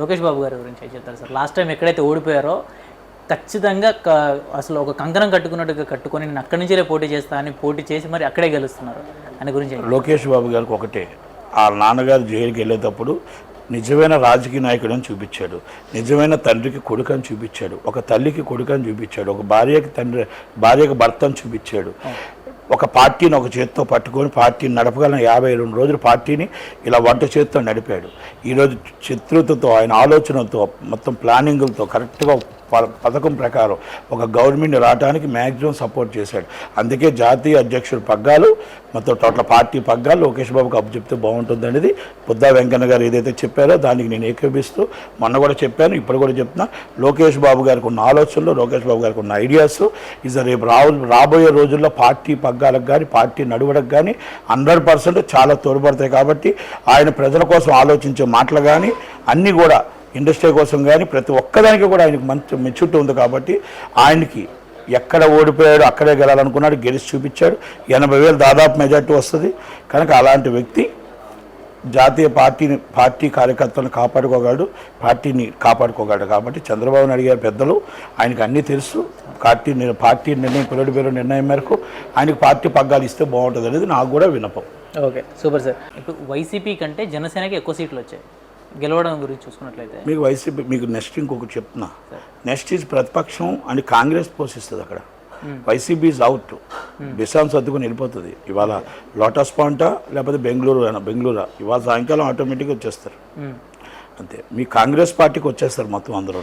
లోకేష్ బాబు గారి గురించి చెప్తారు సార్. లాస్ట్ టైం ఎక్కడైతే ఓడిపోయారో ఖచ్చితంగా అసలు ఒక కంకణం కట్టుకున్నట్టుగా కట్టుకొని నేను అక్కడి నుంచే పోటీ చేస్తా అని పోటీ చేసి మరి అక్కడే గెలుస్తున్నారు అని గురించి. లోకేష్ బాబు గారికి ఒకటే, ఆ నాన్నగారు జైలుకి వెళ్ళేటప్పుడు నిజమైన రాజకీయ నాయకుడు అని చూపించాడు, నిజమైన తండ్రికి కొడుకు అని చూపించాడు, ఒక తల్లికి కొడుకు అని చూపించాడు, ఒక భార్యకి భర్త అని చూపించాడు. ఒక పార్టీని ఒక చేత్తో పట్టుకొని పార్టీని నడపగలను 52 రోజులు పార్టీని ఇలా వంట చేత్తో నడిపాడు. ఈరోజు చిత్రతతో ఆయన ఆలోచనతో మొత్తం ప్లానింగులతో కరెక్ట్గా పథకం ప్రకారం ఒక గవర్నమెంట్ రావడానికి మ్యాక్సిమం సపోర్ట్ చేశాడు. అందుకే జాతీయ అధ్యక్షుడు పగ్గాలు మొత్తం టోటల్ పార్టీ పగ్గాలు లోకేష్ బాబుకి అప్పు చెప్తే బాగుంటుంది అనేది బుద్ధా వెంకన్న గారు ఏదైతే చెప్పారో దానికి నేను ఏకీభవిస్తూ మొన్న కూడా చెప్పాను, ఇప్పుడు కూడా చెప్తున్నా. లోకేష్ బాబు గారికి ఉన్న ఆలోచనలు, లోకేష్ బాబు గారికి ఉన్న ఐడియాస్ రేపు రాబోయే రోజుల్లో పార్టీ పగ్గాలకు కానీ పార్టీ నడువడకు కానీ 100% చాలా తోడ్పడతాయి. కాబట్టి ఆయన ప్రజల కోసం ఆలోచించే మాటలు కానీ అన్నీ కూడా ఇండస్ట్రీ కోసం కానీ ప్రతి ఒక్కదానికి కూడా ఆయనకు మంచి మెచ్యూరిటీ ఉంది. కాబట్టి ఆయనకి ఎక్కడ ఓడిపోయాడు అక్కడే గెలాలనుకున్నాడు, గెలిచి చూపించాడు. 80,000 దాదాపు మెజార్టీ వస్తుంది. కనుక అలాంటి వ్యక్తి జాతీయ పార్టీ కార్యకర్తలను కాపాడుకోగలడు, పార్టీని కాపాడుకోగలడు. కాబట్టి చంద్రబాబు నాయుడు గారి పెద్దలు ఆయనకు అన్నీ తెలుసు. పార్టీ నిర్ణయం పొలిటికల్ నిర్ణయం మేరకు ఆయనకు పార్టీ పగ్గాలు ఇస్తే బాగుంటుంది అనేది నాకు కూడా విన్నపం. Okay, super sir. ఇప్పుడు వైసీపీ కంటే జనసేనకి ఎక్కువ సీట్లు వచ్చాయి. గెలవడం గురించి చూసుకున్నట్లయితే మీకు వైసీపీ మీకు నెక్స్ట్ ఇంకొకటి చెప్తున్నా, నెక్స్ట్ ఈజ్ ప్రతిపక్షం అని కాంగ్రెస్ పోషిస్తుంది. అక్కడ వైసీపీ ఈజ్ అవుట్, బిసాన్ సర్దుకొని వెళ్ళిపోతుంది. ఇవాళ లోటస్ పాయింటా లేకపోతే బెంగళూరు ఇవాళ సాయంకాలం ఆటోమేటిక్గా వచ్చేస్తారు అంతే. మీ కాంగ్రెస్ పార్టీకి వచ్చేస్తారు మొత్తం అందరూ.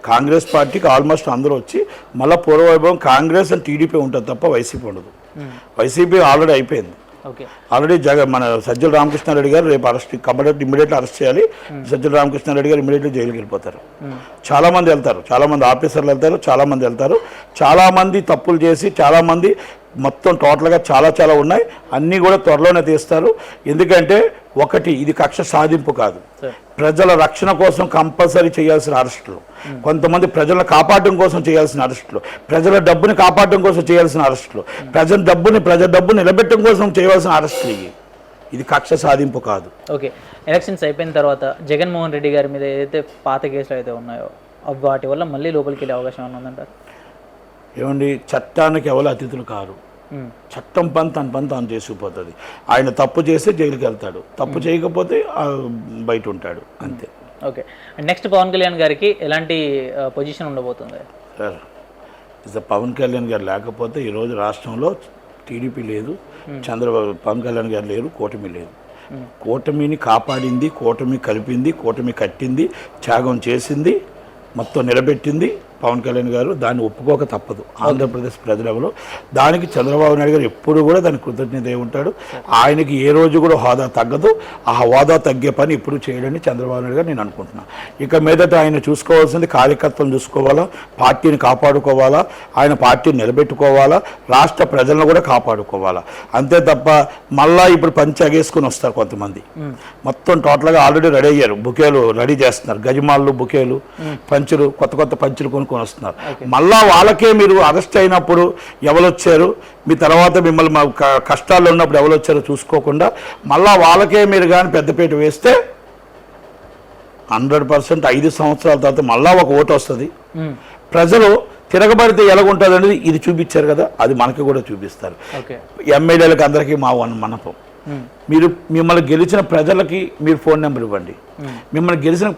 కాంగ్రెస్ పార్టీకి ఆల్మోస్ట్ అందరూ వచ్చి మళ్ళీ పూర్వవైభవం కాంగ్రెస్ అని టీడీపీ ఉంటుంది తప్ప వైసీపీ ఉండదు. వైసీపీ ఆల్రెడీ అయిపోయింది. ఆల్రెడీ మన సజ్జల రామకృష్ణారెడ్డి గారు రేపు అరెస్ట్ ఇమ్మీడియట్లీ అరెస్ట్ చేయాలి. సజ్జల రామకృష్ణారెడ్డి గారు ఇమ్మీడియట్లీ జైలుకి వెళ్ళిపోతారు. చాలామంది వెళ్తారు, చాలామంది ఆఫీసర్లు వెళ్తారు, చాలామంది వెళ్తారు. చాలామంది తప్పులు చేసి చాలామంది మొత్తం టోటల్గా చాలా ఉన్నాయి. అన్నీ కూడా త్వరలోనే తీస్తారు. ఎందుకంటే ఒకటి, ఇది కక్ష సాధింపు కాదు, ప్రజల రక్షణ కోసం కంపల్సరీ చేయాల్సిన అరెస్టులు, కొంతమంది ప్రజలను కాపాడడం కోసం చేయాల్సిన అరెస్టులు, ప్రజల డబ్బుని కాపాడడం కోసం చేయాల్సిన అరెస్టులు, ప్రజల డబ్బు నిలబెట్టడం కోసం చేయాల్సిన అరెస్టులు. ఇది కక్ష సాధింపు కాదు. ఓకే, ఎలక్షన్స్ అయిపోయిన తర్వాత జగన్మోహన్ రెడ్డి గారి మీద ఏదైతే పాత కేసులు అయితే ఉన్నాయో వాటి వల్ల మళ్ళీ లోపలికి వెళ్ళే అవకాశం ఏమైనా ఉందంటారు? ఏమండి, చట్టానికి ఎవరు అతిథులు కారు. చట్టం పని తన పని తాను చేసుకుపోతుంది. ఆయన తప్పు చేస్తే జైలుకి వెళ్తాడు, తప్పు చేయకపోతే బయట ఉంటాడు, అంతే. Okay, and next Pawan Kalyan గారికి ఎలాంటి పొజిషన్ ఉండబోతుంది సార్? పవన్ కళ్యాణ్ గారు లేకపోతే ఈరోజు రాష్ట్రంలో టీడీపీ లేదు, పవన్ కళ్యాణ్ గారు లేరు, కూటమి లేదు. కూటమిని కాపాడింది, కూటమి కలిపింది, కూటమి కట్టింది, త్యాగం చేసింది, మొత్తం నిలబెట్టింది పవన్ కళ్యాణ్ గారు. దాన్ని ఒప్పుకోక తప్పదు ఆంధ్రప్రదేశ్ ప్రజలెవరో. దానికి చంద్రబాబు నాయుడు గారు ఎప్పుడు కూడా దానికి కృతజ్ఞత ఉంటాడు. ఆయనకి ఏ రోజు కూడా హోదా తగ్గదు. ఆ హోదా తగ్గే పని ఇప్పుడు చేయడని చంద్రబాబు నాయుడు గారు నేను అనుకుంటున్నాను. ఇక మీదట ఆయన చూసుకోవాల్సింది కార్యకర్తలను చూసుకోవాలా, పార్టీని కాపాడుకోవాలా, ఆయన పార్టీని నిలబెట్టుకోవాలా, రాష్ట్ర ప్రజలను కూడా కాపాడుకోవాలా. అంతే తప్ప మళ్ళా ఇప్పుడు పంచి అగేసుకుని వస్తారు కొంతమంది. మొత్తం టోటల్గా ఆల్రెడీ రెడీ అయ్యారు, బుకేలు రెడీ చేస్తున్నారు, గజమాళ్ళు, బుకేలు, పంచులు, కొత్త పంచులు కొనుక్కొని వస్తున్నారు. మళ్ళా వాళ్ళకే మీరు అరెస్ట్ అయినప్పుడు ఎవరొచ్చారు, మీ తర్వాత మిమ్మల్ని కష్టాల్లో ఉన్నప్పుడు ఎవరొచ్చారో చూసుకోకుండా మళ్ళా వాళ్ళకే మీరు కానీ పెద్దపీట వేస్తే 100% 5 సంవత్సరాల తర్వాత మళ్ళా ఒక ఓటు వస్తుంది. ప్రజలు తిరగబడితే ఎలాగుంటుంది అనేది ఇది చూపించారు కదా, అది మనకి కూడా చూపిస్తారు. ఎమ్మెల్యేలకు అందరికీ మా మనపం, మిమ్మల్ని గెలిచిన ప్రజలకి మీరు ఫోన్ నెంబర్ ఇవ్వండి, మిమ్మల్ని గెలిచిన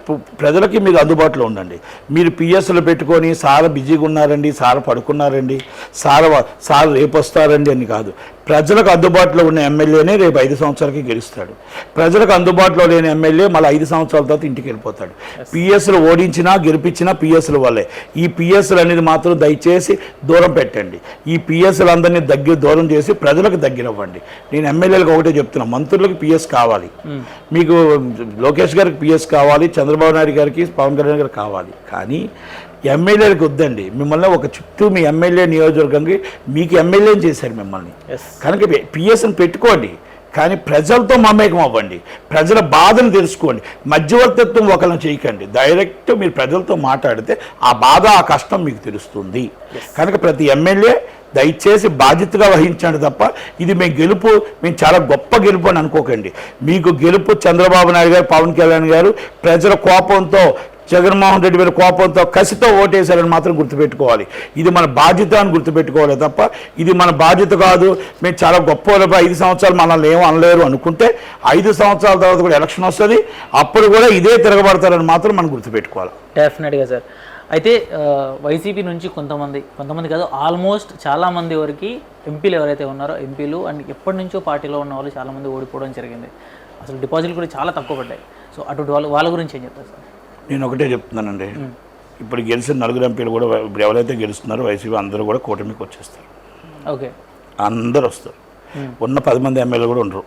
ప్రజలకి మీరు అందుబాటులో ఉండండి. మీరు పిఎస్లు పెట్టుకొని సార్ బిజీగా ఉన్నారండి, సార్ పడుకున్నారండి, సార్ రేపు వస్తారండి అని కాదు. ప్రజలకు అందుబాటులో ఉన్న ఎమ్మెల్యేనే రేపు 5 సంవత్సరాలకి గెలుస్తాడు. ప్రజలకు అందుబాటులో లేని ఎమ్మెల్యే మళ్ళీ 5 సంవత్సరాల తర్వాత ఇంటికి వెళ్ళిపోతాడు. పిఎస్లు ఓడించినా గెలిపించినా పిఎస్ల వల్లే. ఈ పిఎస్లు అనేది మాత్రం దయచేసి దూరం పెట్టండి. ఈ పిఎస్లు అందరినీ దూరం చేసి ప్రజలకు దగ్గర అవ్వండి. నేను ఎమ్మెల్యేలకు ఒకటే చెప్తున్నా, మంత్రులకు పిఎస్ కావాలి, మీకు లోకేష్ గారికి పిఎస్ కావాలి, చంద్రబాబు నాయుడు గారికి పవన్ కళ్యాణ్ గారికి కావాలి. కానీ ఎమ్మెల్యేలకు వద్దండి. మిమ్మల్ని ఒక చుట్టూ మీ ఎమ్మెల్యే నియోజకవర్గంకి మీకు ఎమ్మెల్యేని చేశారు మిమ్మల్ని, కనుక పిఎస్ని పెట్టుకోండి. కానీ ప్రజలతో మమేకం అవ్వండి, ప్రజల బాధను తెలుసుకోండి. మధ్యవర్తిత్వం ఒకరిని చేయకండి, డైరెక్ట్ మీరు ప్రజలతో మాట్లాడితే ఆ బాధ ఆ కష్టం మీకు తెలుస్తుంది. కనుక ప్రతి ఎమ్మెల్యే దయచేసి బాధ్యతగా వహించండి తప్ప ఇది మేము చాలా గొప్ప గెలుపు అని అనుకోకండి. మీకు గెలుపు చంద్రబాబు నాయుడు గారు, పవన్ కళ్యాణ్ గారు ప్రజల కోపంతో, జగన్మోహన్ రెడ్డి గారి కోపంతో, కసితో ఓటేశారని మాత్రం గుర్తుపెట్టుకోవాలి. ఇది మన బాధ్యత అని గుర్తుపెట్టుకోవాలి తప్ప ఇది మన బాధ్యత కాదు, మేము చాలా గొప్ప 5 సంవత్సరాలు మనల్ని ఏమో అనలేరు అనుకుంటే 5 సంవత్సరాల తర్వాత కూడా ఎలక్షన్ వస్తుంది, అప్పుడు కూడా ఇదే తిరగబడతారని మాత్రం మనం గుర్తుపెట్టుకోవాలి. డెఫినెట్గా సార్. అయితే వైసీపీ నుంచి కొంతమంది కాదు, ఆల్మోస్ట్ చాలామంది వరకు ఎంపీలు ఎవరైతే ఉన్నారో ఎంపీలు అండ్ ఎప్పటి నుంచో పార్టీలో ఉన్న వాళ్ళు చాలామంది ఓడిపోవడం జరిగింది. అసలు డిపాజిట్లు కూడా చాలా తక్కువ పడ్డాయి. సో అటువంటి వాళ్ళ గురించి ఏం చెప్తారు సార్? నేను ఒకటే చెప్తున్నానండి, ఇప్పుడు గెలిచిన 4 ఎంపీలు కూడా ఇప్పుడు ఎవరైతే గెలుస్తున్నారో వైసీపీ అందరూ కూడా కూటమికి వచ్చేస్తారు. ఓకే, అందరూ వస్తారు. ఉన్న 10 మంది ఎమ్మెల్యేలు కూడా ఉండరు,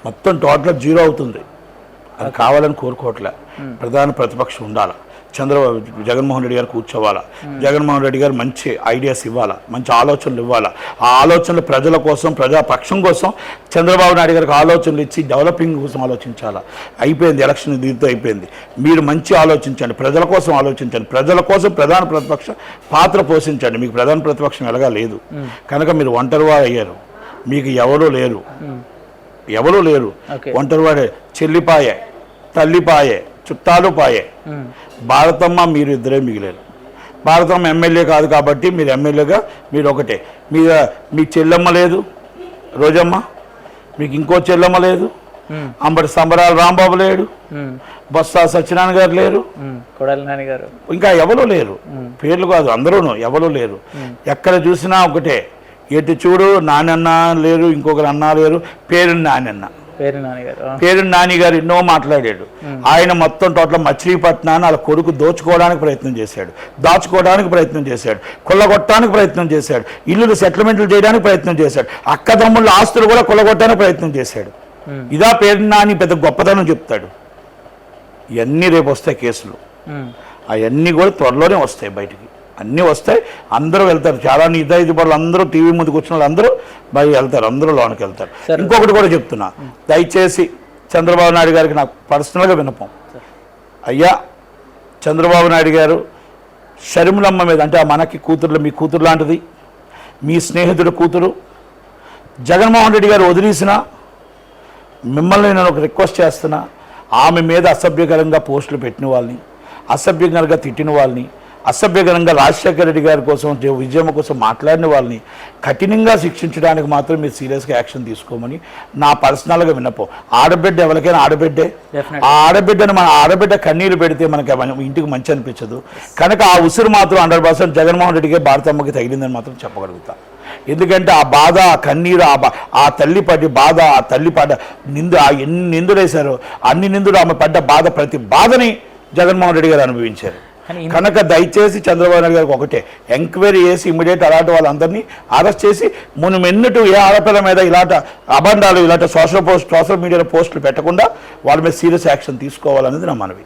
మొత్తం టోటల్ 0 అవుతుంది. అది కావాలని కోరుకోవట్లే. ప్రధాన ప్రతిపక్షం ఉండాలి, జగన్మోహన్ రెడ్డి గారు కూర్చోవాలా, జగన్మోహన్ రెడ్డి గారు మంచి ఐడియాస్ ఇవ్వాలా, మంచి ఆలోచనలు ఇవ్వాలా. ఆ ఆలోచనలు ప్రజల కోసం, ప్రజాపక్షం కోసం చంద్రబాబు నాయుడు గారికి ఆలోచనలు ఇచ్చి డెవలపింగ్ కోసం ఆలోచించాలా. అయిపోయింది ఎలక్షన్, దీంతో అయిపోయింది. మీరు మంచి ఆలోచించండి, ప్రజల కోసం ఆలోచించండి, ప్రజల కోసం ప్రధాన ప్రతిపక్ష పాత్ర పోషించండి. మీకు ప్రధాన ప్రతిపక్షం ఎలాగా లేదు కనుక మీరు ఒంటరివాడు అయ్యారు, మీకు ఎవరూ లేరు. ఒంటరివాడే, చెల్లిపాయే, తల్లిపాయే, చుట్టాలు పాయే. భారతమ్మ మీరు ఇద్దరే మిగిలేరు. భారతమ్మ ఎమ్మెల్యే కాదు కాబట్టి మీరు ఎమ్మెల్యేగా మీరు ఒకటే. మీ చెల్లెమ్మ లేదు రోజమ్మ, మీకు ఇంకో చెల్లెమ్మ లేదు, అంబటి సంబరాల రాంబాబు లేడు, బొత్స సత్యనారాయణ గారు లేరు, ఇంకా ఎవరు లేరు. పేర్లు కాదు, అందరూను ఎవరు లేరు. ఎక్కడ చూసినా ఒకటే, ఎటు చూడు నానన్న లేరు, ఇంకొకరు అన్నా లేరు, పేరు నాని గారు ఎన్నో మాట్లాడాడు. ఆయన మొత్తం టోటల్ మచిలీపట్నాన్ని వాళ్ళ కొడుకు దాచుకోవడానికి ప్రయత్నం చేశాడు, కొల్లగొట్టడానికి ప్రయత్నం చేశాడు, ఇల్లులు సెటిల్మెంట్లు చేయడానికి ప్రయత్నం చేశాడు, అక్కదమ్ముళ్ళ ఆస్తులు కూడా కొల్లగొట్టడానికి ప్రయత్నం చేశాడు. ఇదా పేరు నాని పెద్ద గొప్పతనం చెప్తాడు. ఇవన్నీ రేపు వస్తాయి కేసులు, అవన్నీ కూడా త్వరలోనే వస్తాయి బయటికి, అన్నీ వస్తాయి. అందరూ వెళ్తారు, చాలా నిజాయితీ పనులు అందరూ టీవీ ముందుకు వచ్చిన వాళ్ళు అందరూ బయట వెళ్తారు, అందరూ లోనికి వెళ్తారు. ఇంకొకటి కూడా చెప్తున్నా, దయచేసి చంద్రబాబు నాయుడు గారికి నాకు పర్సనల్గా విన్నపం. అయ్యా చంద్రబాబు నాయుడు గారు షర్మిలమ్మ మీద, అంటే మనకి కూతుర్లు, మీ కూతురు లాంటిది, మీ స్నేహితుడి కూతురు, జగన్మోహన్ రెడ్డి గారు వదిలేసిన మిమ్మల్ని నేను ఒక రిక్వెస్ట్ చేస్తున్నా, ఆమె మీద అసభ్యకరంగా పోస్టులు పెట్టిన వాళ్ళని, అసభ్యకరంగా తిట్టిన వాళ్ళని, అసభ్యకరంగా రాజశేఖర రెడ్డి గారి కోసం, విజయమ్మ కోసం మాట్లాడిన వాళ్ళని కఠినంగా శిక్షించడానికి మాత్రం మీరు సీరియస్గా యాక్షన్ తీసుకోమని నా పర్సనల్గా విన్నపం. ఆడబిడ్డ ఎవరికైనా ఆడబిడ్డే, ఆ ఆడబిడ్డను మన ఆడబిడ్డ కన్నీళ్ళు పెడితే మనకి ఇంటికి మంచి అనిపించదు. కనుక ఆ ఉసురు మాత్రం 100% జగన్మోహన్ రెడ్డికి భారతమ్మకి తగిలిందని మాత్రం చెప్పగలుగుతా. ఎందుకంటే ఆ బాధ, ఆ కన్నీరు, ఆ తల్లి పడి బాధ, ఆ తల్లి పడ్డ ఎన్ని నిందులు వేశారో అన్ని నిందులు ఆమె పడ్డ బాధ, ప్రతి బాధని జగన్మోహన్ రెడ్డి గారు అనుభవించారు. కనుక దయచేసి చంద్రబాబు నాయుడు గారికి ఒకటే, ఎంక్వైరీ చేసి ఇమ్మీడియట్ అలాంటి వాళ్ళందరినీ అరెస్ట్ చేసి మునుమెన్నటూ ఏ ఆడపిల్ల మీద ఇలాంటి అబండాలు, ఇలాంటి సోషల్ మీడియాలో పోస్టులు పెట్టకుండా వాళ్ళ మీద సీరియస్ యాక్షన్ తీసుకోవాలనేది నా మనవి.